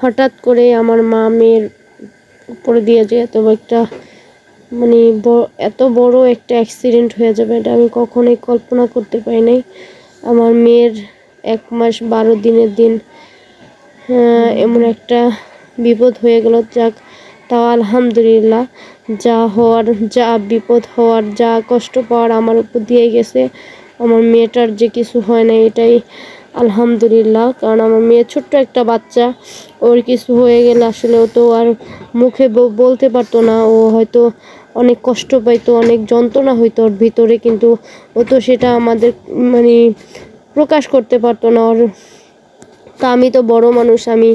হঠাৎ করে আমার মা মেয়ের উপরে দিয়ে যে এত একটা মানে এত বড় একটা অ্যাক্সিডেন্ট হয়ে যাবে এটা আমি কখনোই কল্পনা করতে পারি নাই। আমার মেয়ের 1 মাস 12 দিনের দিন এমন একটা বিপদ হয়ে গেল। যাক, তাও আলহামদুলিল্লাহ, যা হওয়ার, যা বিপদ হওয়ার, যা কষ্ট পাওয়ার আমার উপর দিয়ে গেছে। আমার মেয়েটার যে কিছু হয় না এটাই আলহামদুলিল্লাহ। কারণ আমার মেয়ে ছোট্ট একটা বাচ্চা, ওর কিছু হয়ে গেলে আসলে ও তো আর মুখে বলতে পারতো না। ও হয়তো অনেক কষ্ট পাইতো, অনেক যন্ত্রণা হইতো ওর ভিতরে, কিন্তু ও তো সেটা আমাদের মানে প্রকাশ করতে পারতো না। ওর তা আমি তো বড় মানুষ, আমি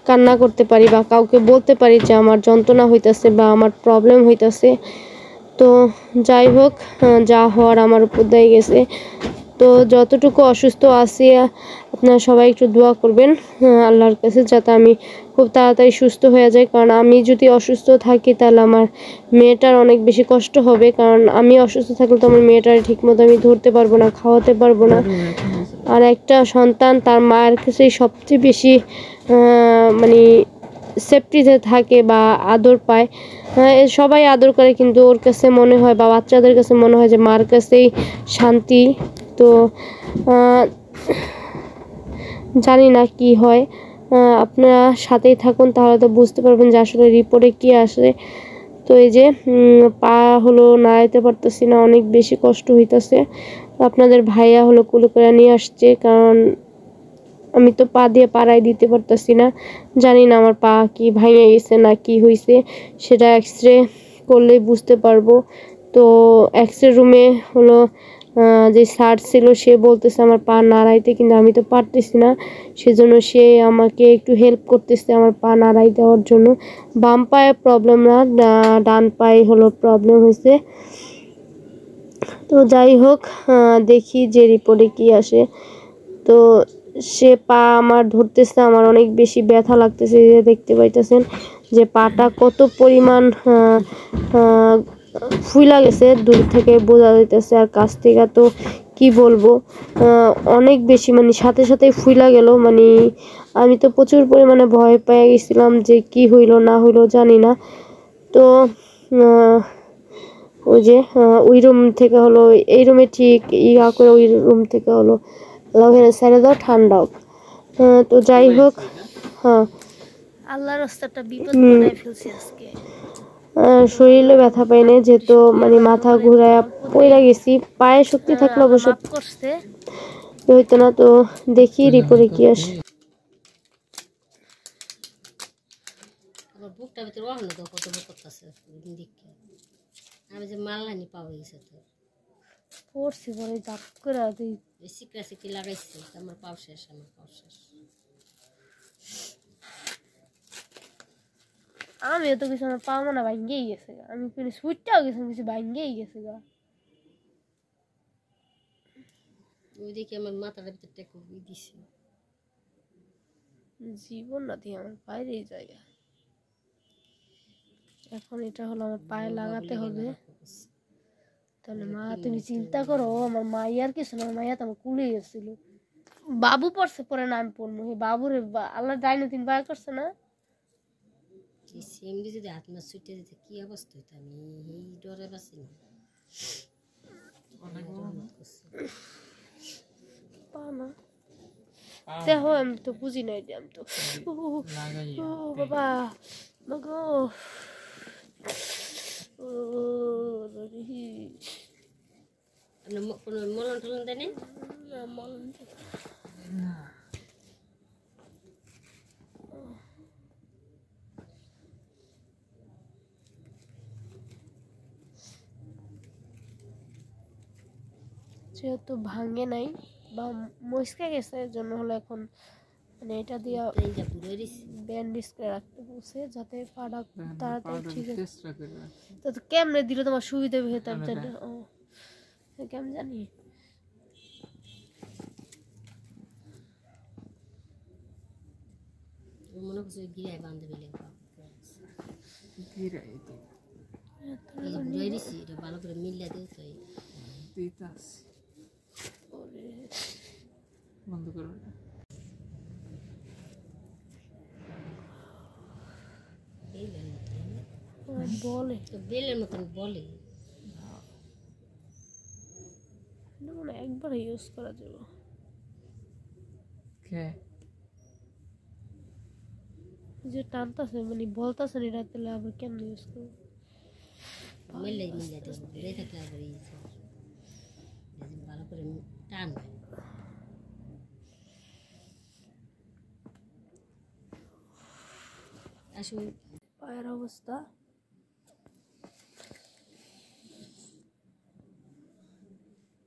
কান্না করতে পারি বা কাউকে বলতে পারি যে আমার যন্ত্রণা হইতাছে বা আমার প্রবলেম হইতাছে। তো যাই হোক, যা হওয়ার আমার উপর দিয়ে গেছে। তো যতটুকু অসুস্থ আছি আপনারা সবাই একটু দোয়া করবেন আল্লাহর কাছে, যাতে আমি খুব তাড়াতাড়ি সুস্থ হয়ে যাই। কারণ আমি যদি অসুস্থ থাকি তাহলে আমার মেয়েটার অনেক বেশি কষ্ট হবে। কারণ আমি অসুস্থ থাকলে তো আমার মেয়েটার ঠিকমতো আমি ধরতে পারবো না, খাওয়াতে পারবো না। আর একটা সন্তান তার মায়ের কাছে সবচেয়ে বেশি মানে সেফটিতে থাকে বা আদর পায়। সবাই আদর করে, কিন্তু ওর কাছে মনে হয় বা বাচ্চাদের কাছে মনে হয় যে মার কাছেই শান্তি। তো জানি না কি হয়। আপনারা সাথেই থাকুন, তাহলে তো বুঝতে পারবেন যে আসলে রিপোর্টে কি আসে। তো এই যে পা হলো নাড়াইতে পারতেছি না, অনেক বেশি কষ্ট হইতাছে। আপনাদের ভাইয়া হলো কুলে করে নিয়ে আসছে, কারণ আমি তো পা দিয়ে পাড়াই দিতে পারতেছি না। জানি না আমার পা কি ভেঙে গেছে না কি হয়েছে, সেটা এক্সরে করলেই বুঝতে পারবো। তো এক্সরে রুমে হলো যে স্যার ছিল সে বলতেছে আমার পা নাড়াইতে, কিন্তু আমি তো পারতেছি না। সেজন্য সে আমাকে একটু হেল্প করতেছে আমার পা নাড়াই দেওয়ার জন্য। বাম পায়ে প্রবলেম না, ডান পায়ে হলো প্রবলেম হয়েছে। তো যাই হোক, দেখি যে রিপোর্টে কি আসে। তো সে পা আমার ধরতেছে, আমার অনেক বেশি ব্যথা লাগতেছে। দেখতে পাইতেছেন যে পাটা কত পরিমাণ ফুইলা গেছে, দূর থেকে বোঝা যাইতেছে। আর কাছ থেকে তো কি বলবো, অনেক বেশি মানে সাথে সাথে ফুইলা গেল। মানে আমি তো প্রচুর পরিমাণে ভয় পেয়ে গেছিলাম যে কি হইলো না হইলো জানি না। তো ওই যে ওই রুম থেকে হলো এই রুমে ঠিক ইয়া করে ওই রুম থেকে হলো ওখানে ছেড়ে দাও, ঠান্ডা হোক। তো যাই হোক, হ্যাঁ আল্লাহর রাস্তাটা বিপদ বানাই ফেলছি আজকে। শরীরে ব্যথা পাই না, যেহেতু মানে মাথা ঘুরায় পড়ে গেছি। পায়ে শক্তি থাকলে আল্লাহ অবশ্য মাফ করছে। হইতো না। তো দেখি রিপোর্টে কি আসে। আমার বুকটা ভিতরে ওখানে তো কত করতেছে দেখে আমি যে মাল্লানি পাওয়া গেছে তো পড়ছি পরে দাপ করে তুই সিকরা সিকি লাগাইছি, আমার পাও শেষ, আমার পাও শেষ। আমিও তো কিছু আমার পাও না ভাঙ্গেই গেছে, আমি কিন্তু সুইটটাও গেছে কিছু ভাঙ্গেই গেছে গা। ওই দেখি আমার মাথাটা ভিতরে টেকু দিছি। জীবন না দিয়ে আমার বাইরেই জায়গা। এখন এটা হলো আমার পায়ে লাগাতে হবে। তাহলে মা তুমি চিন্তা করো, আমার মাইয়ার কিছু না, মাইয়া তো আমার কুলে গেছিল। বাবু পড়ছে পরে না আমি পড়বো, বাবুরে আল্লাহ ডাইনো তিন বার করছে না। সেমনি যদি হাত না ছুটে যেতে কি অবস্থা হইতো, আমি এই ডরে বাঁচি না। দেখো আমি তো বুঝি নাই, আমি তো বাবা মাগো কোনো মলন টলন দেয় নাই? যেহেতু ভাঙে নাই বা মস্কে গেছে, এর জন্য হলো এখন মানে এটা দিয়ে ব্যান্ডেজ করে রাখতে বলছে, যাতে পাটা তাড়াতাড়ি ঠিক আছে। তো কেমনে দিলে তোমার সুবিধা হতো কেমন জানি। মনে করছে গিরায় বান্ধে বেলে এটা ভালো করে মিলিয়ে দিও তো বন্ধ করো। বলে তো বেলের মতন বলে এটা মানে একবার ইউজ করা যাবে যে টানতাছে মানে বলতাছে না রাতে আবার কেমন ইউজ করবো মেলে মিলে দেবো ঘুরে থাকলে আবার এই ভালো করে টান আসলে পায়ের অবস্থা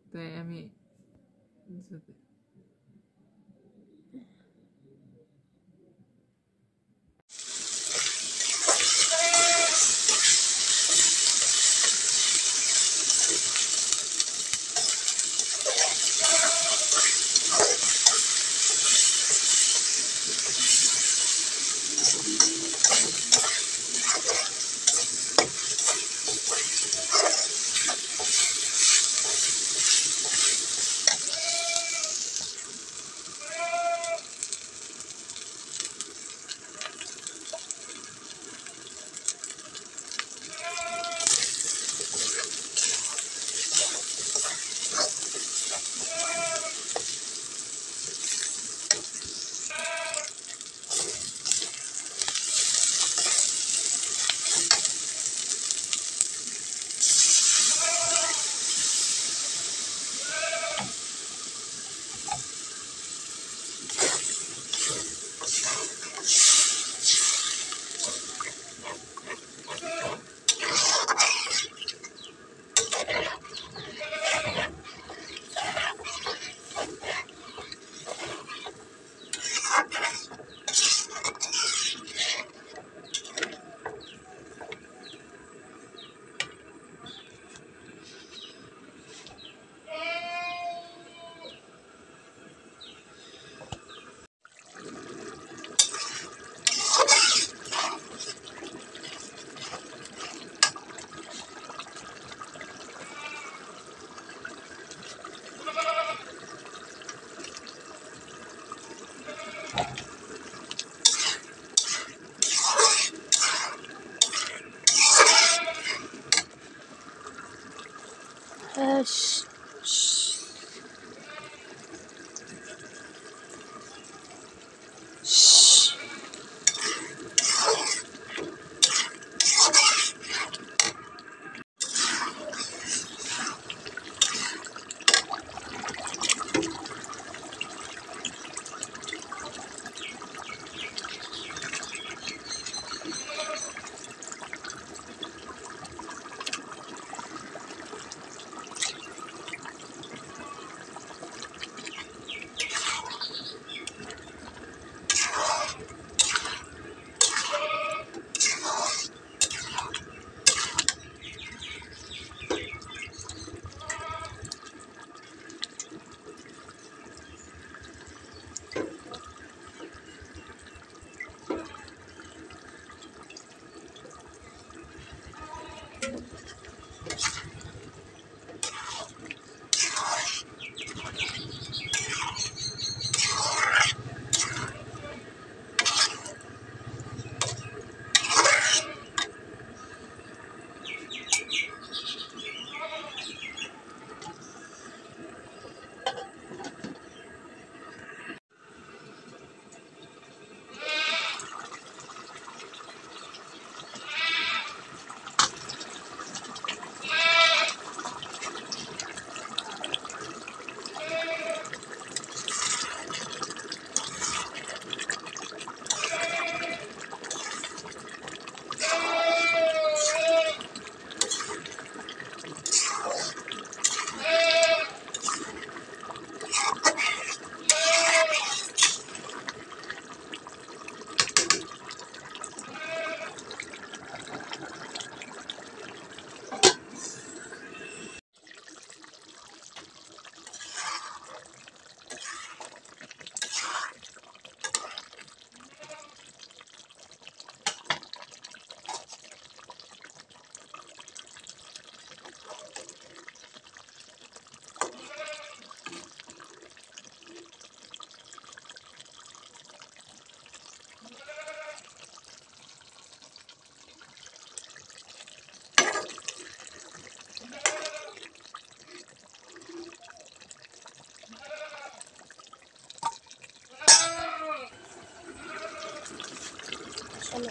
তাই আমি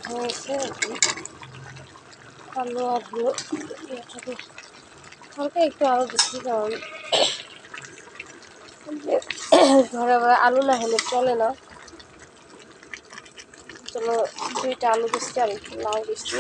হয়েছে আলু আর হলো হালকা একটু আলু দিচ্ছি, কারণ ঘরে আবার আলু না হলে চলে না। চলো 2টা আলু দিচ্ছি আর একটু লাউ দিচ্ছি।